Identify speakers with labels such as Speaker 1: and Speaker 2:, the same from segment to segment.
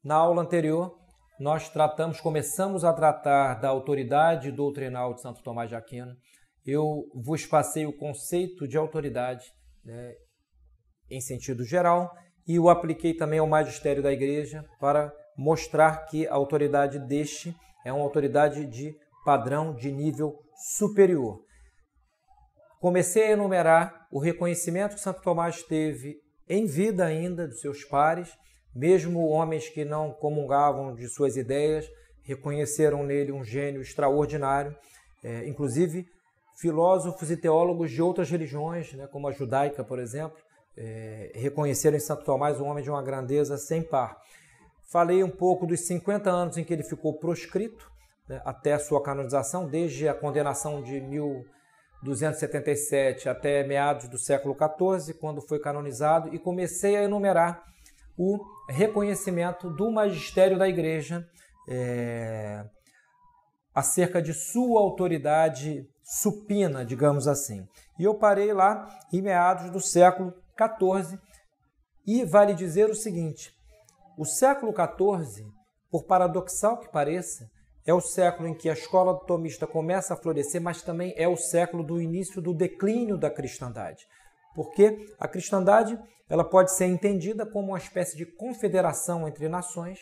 Speaker 1: Na aula anterior, começamos a tratar da autoridade doutrinal de Santo Tomás de Aquino. Eu vos passei o conceito de autoridade, né, em sentido geral, e o apliquei também ao magistério da Igreja para mostrar que a autoridade deste é uma autoridade de padrão, de nível superior. Comecei a enumerar o reconhecimento que Santo Tomás teve em vida ainda dos seus pares, mesmo homens que não comungavam de suas ideias, reconheceram nele um gênio extraordinário, inclusive filósofos e teólogos de outras religiões, né, como a judaica, por exemplo, reconheceram em Santo Tomás um homem de uma grandeza sem par. Falei um pouco dos 50 anos em que ele ficou proscrito, né, até a sua canonização, desde a condenação de 1277 até meados do século XIV, quando foi canonizado, e comecei a enumerar o reconhecimento do magistério da Igreja acerca de sua autoridade supina, digamos assim. E eu parei lá em meados do século XIV, e vale dizer o seguinte: o século XIV, por paradoxal que pareça, é o século em que a escola tomista começa a florescer, mas também é o século do início do declínio da cristandade. Porque a cristandade ela pode ser entendida como uma espécie de confederação entre nações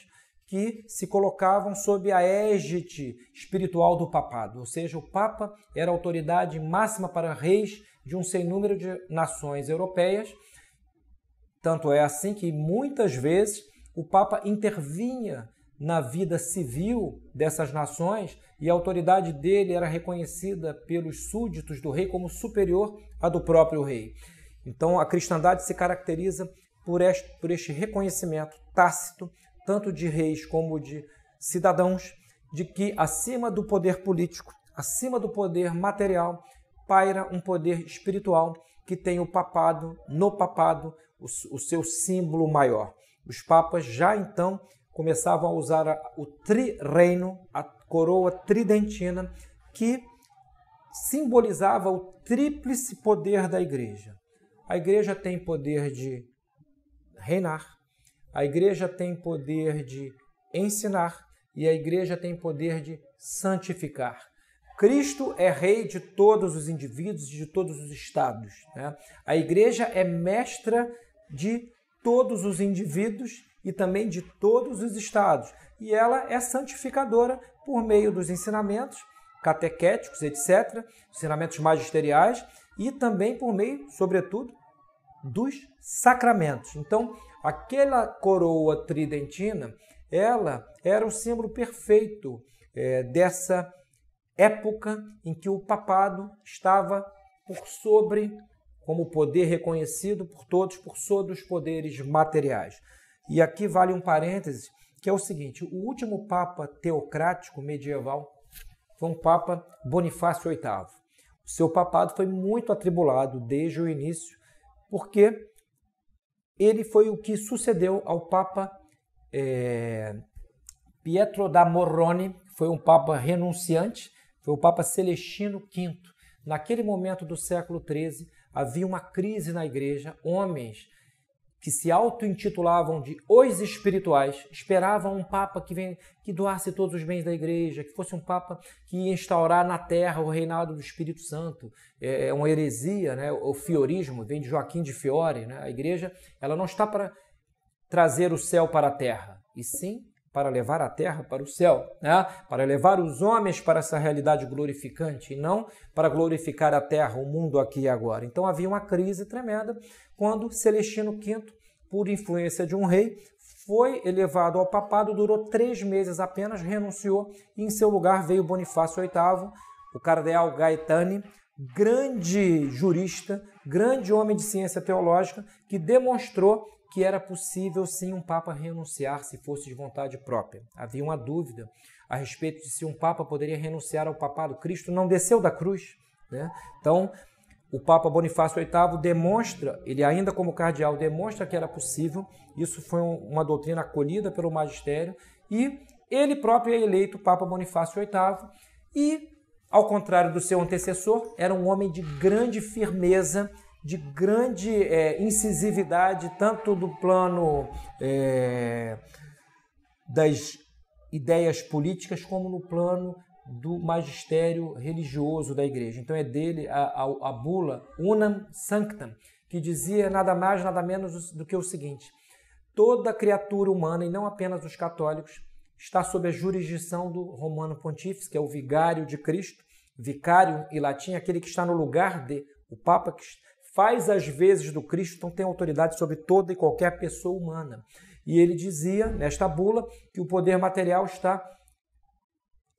Speaker 1: que se colocavam sob a égide espiritual do papado, ou seja, o Papa era a autoridade máxima para reis de um sem número de nações europeias. Tanto é assim que muitas vezes o Papa intervinha na vida civil dessas nações e a autoridade dele era reconhecida pelos súditos do rei como superior à do próprio rei. Então a cristandade se caracteriza por este reconhecimento tácito, tanto de reis como de cidadãos, de que acima do poder político, acima do poder material, paira um poder espiritual que tem o papado, no papado, o seu símbolo maior. Os papas já então começavam a usar o tri-reino, a coroa tridentina, que simbolizava o tríplice poder da Igreja. A Igreja tem poder de reinar, a Igreja tem poder de ensinar e a Igreja tem poder de santificar. Cristo é rei de todos os indivíduos e de todos os estados, né? A Igreja é mestra de todos os indivíduos e também de todos os estados. E ela é santificadora por meio dos ensinamentos catequéticos, etc., ensinamentos magisteriais, e também por meio, sobretudo, dos sacramentos. Então, aquela coroa tridentina, ela era o símbolo perfeito dessa época em que o papado estava por sobre, como poder reconhecido por todos, por sobre os poderes materiais. E aqui vale um parêntese, que é o seguinte: o último papa teocrático medieval foi um papa Bonifácio VIII. O seu papado foi muito atribulado desde o início, porque ele foi o que sucedeu ao papa Pietro da Morrone, que foi um papa renunciante, foi o papa Celestino V. Naquele momento do século XIII, havia uma crise na Igreja, homens que se auto-intitulavam de os espirituais, esperavam um Papa que doasse todos os bens da Igreja, que fosse um Papa que ia instaurar na terra o reinado do Espírito Santo. É uma heresia, né? O fiorismo vem de Joaquim de Fiore, né? A Igreja ela não está para trazer o céu para a terra, e sim para levar a terra para o céu, né? Para levar os homens para essa realidade glorificante, e não para glorificar a terra, o mundo aqui e agora. Então havia uma crise tremenda quando Celestino V, por influência de um rei, foi elevado ao papado, durou 3 meses apenas, renunciou, e em seu lugar veio Bonifácio VIII, o cardeal Gaetani, grande jurista, grande homem de ciência teológica, que demonstrou que era possível sim um papa renunciar se fosse de vontade própria. Havia uma dúvida a respeito de se um papa poderia renunciar ao papado. Cristo não desceu da cruz, né? Então, o Papa Bonifácio VIII demonstra, ele ainda como cardeal, demonstra que era possível. Isso foi uma doutrina acolhida pelo magistério, e ele próprio é eleito Papa Bonifácio VIII, e, ao contrário do seu antecessor, era um homem de grande firmeza, de grande incisividade, tanto do plano das ideias políticas como no plano do magistério religioso da igreja. Então é dele a bula Unam Sanctam, que dizia nada mais, nada menos do que o seguinte: toda criatura humana, e não apenas os católicos, está sob a jurisdição do Romano Pontífice, que é o vigário de Cristo, vicário em latim, aquele que está no lugar de, o Papa que faz as vezes do Cristo, então tem autoridade sobre toda e qualquer pessoa humana. E ele dizia, nesta bula, que o poder material está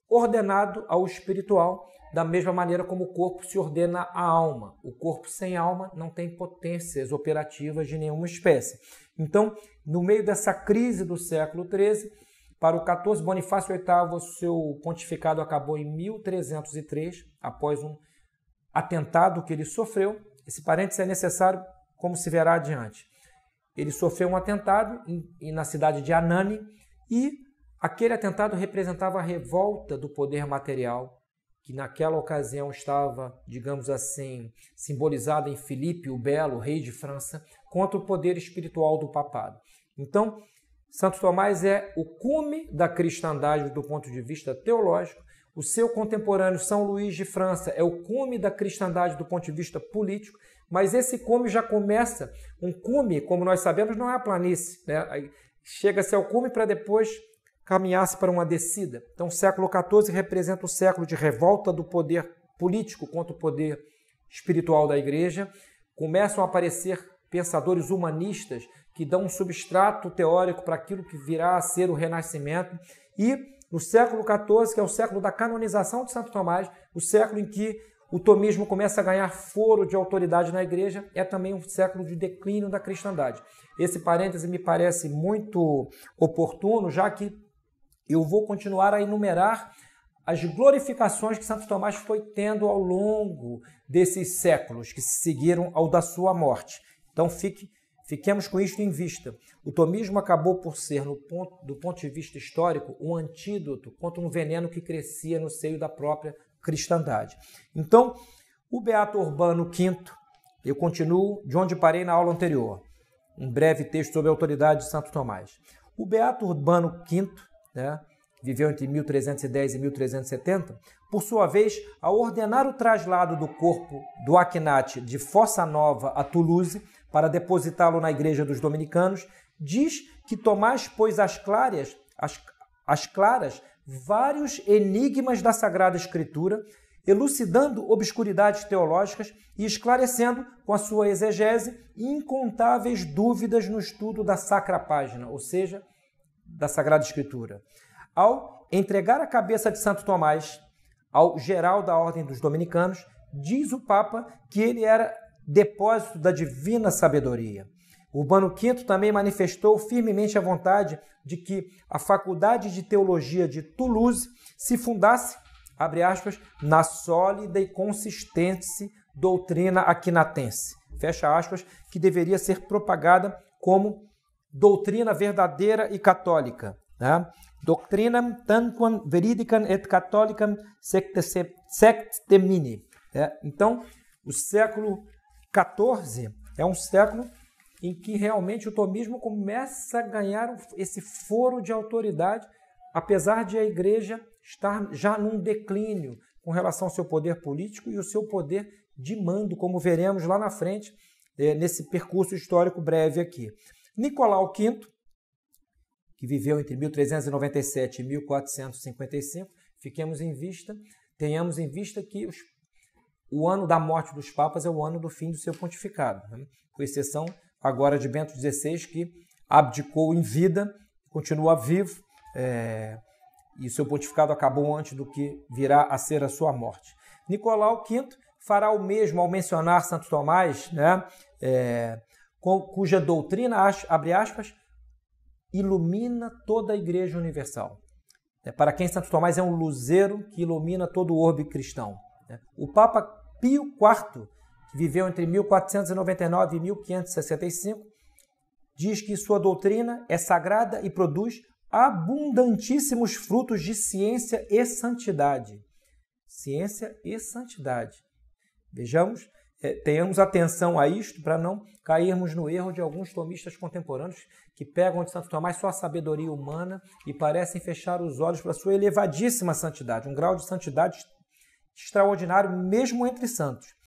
Speaker 1: ordenado ao espiritual, da mesma maneira como o corpo se ordena à alma. O corpo sem alma não tem potências operativas de nenhuma espécie. Então, no meio dessa crise do século XIII, para o XIV, Bonifácio VIII, seu pontificado acabou em 1303, após um atentado que ele sofreu. Esse parênteses é necessário, como se verá adiante. Ele sofreu um atentado na cidade de Anani e aquele atentado representava a revolta do poder material, que naquela ocasião estava, digamos assim, simbolizado em Filipe o Belo, rei de França, contra o poder espiritual do papado. Então, Santo Tomás é o cume da cristandade do ponto de vista teológico. O seu contemporâneo São Luís de França é o cume da cristandade do ponto de vista político, mas esse cume já começa, um cume, como nós sabemos, não é a planície, né? Chega-se ao cume para depois caminhar-se para uma descida. Então, o século XIV representa o século de revolta do poder político contra o poder espiritual da Igreja. Começam a aparecer pensadores humanistas que dão um substrato teórico para aquilo que virá a ser o Renascimento. E no século XIV, que é o século da canonização de Santo Tomás, o século em que o tomismo começa a ganhar foro de autoridade na Igreja, é também um século de declínio da cristandade. Esse parêntese me parece muito oportuno, já que eu vou continuar a enumerar as glorificações que Santo Tomás foi tendo ao longo desses séculos que se seguiram ao da sua morte. Então, fiquemos com isto em vista. O tomismo acabou por ser, do ponto de vista histórico, um antídoto contra um veneno que crescia no seio da própria cristandade. Então, o Beato Urbano V, eu continuo de onde parei na aula anterior, um breve texto sobre a autoridade de Santo Tomás. O Beato Urbano V, né, viveu entre 1310 e 1370, por sua vez, ao ordenar o traslado do corpo do Aquinate de Fossa Nova a Toulouse para depositá-lo na igreja dos dominicanos, diz que Tomás pôs às claras vários enigmas da Sagrada Escritura, elucidando obscuridades teológicas e esclarecendo, com a sua exegese, incontáveis dúvidas no estudo da Sacra Página, ou seja, da Sagrada Escritura. Ao entregar a cabeça de Santo Tomás ao geral da Ordem dos Dominicanos, diz o Papa que ele era depósito da divina sabedoria. Urbano V também manifestou firmemente a vontade de que a Faculdade de Teologia de Toulouse se fundasse, abre aspas, na sólida e consistente doutrina aquinatense, fecha aspas, que deveria ser propagada como doutrina verdadeira e católica, né? Doctrinam tanquam veridicam et catholicam sectemini. Então, o século XIV é um século em que realmente o tomismo começa a ganhar esse foro de autoridade, apesar de a Igreja estar já num declínio com relação ao seu poder político e o seu poder de mando, como veremos lá na frente, nesse percurso histórico breve aqui. Nicolau V, que viveu entre 1397 e 1455, tenhamos em vista que o ano da morte dos papas é o ano do fim do seu pontificado, né? Com exceção agora de Bento XVI, que abdicou em vida, continua vivo, e seu pontificado acabou antes do que virá a ser a sua morte. Nicolau V fará o mesmo ao mencionar Santo Tomás, né? Cuja doutrina, abre aspas, ilumina toda a Igreja Universal. Para quem Santo Tomás é um luzeiro que ilumina todo o orbe cristão. O Papa Pio IV, que viveu entre 1499 e 1565, diz que sua doutrina é sagrada e produz abundantíssimos frutos de ciência e santidade. Ciência e santidade. Vejamos, tenhamos atenção a isto para não cairmos no erro de alguns tomistas contemporâneos que pegam de Santo Tomás só a sabedoria humana e parecem fechar os olhos para a sua elevadíssima santidade, um grau de santidade extraordinário mesmo entre santos.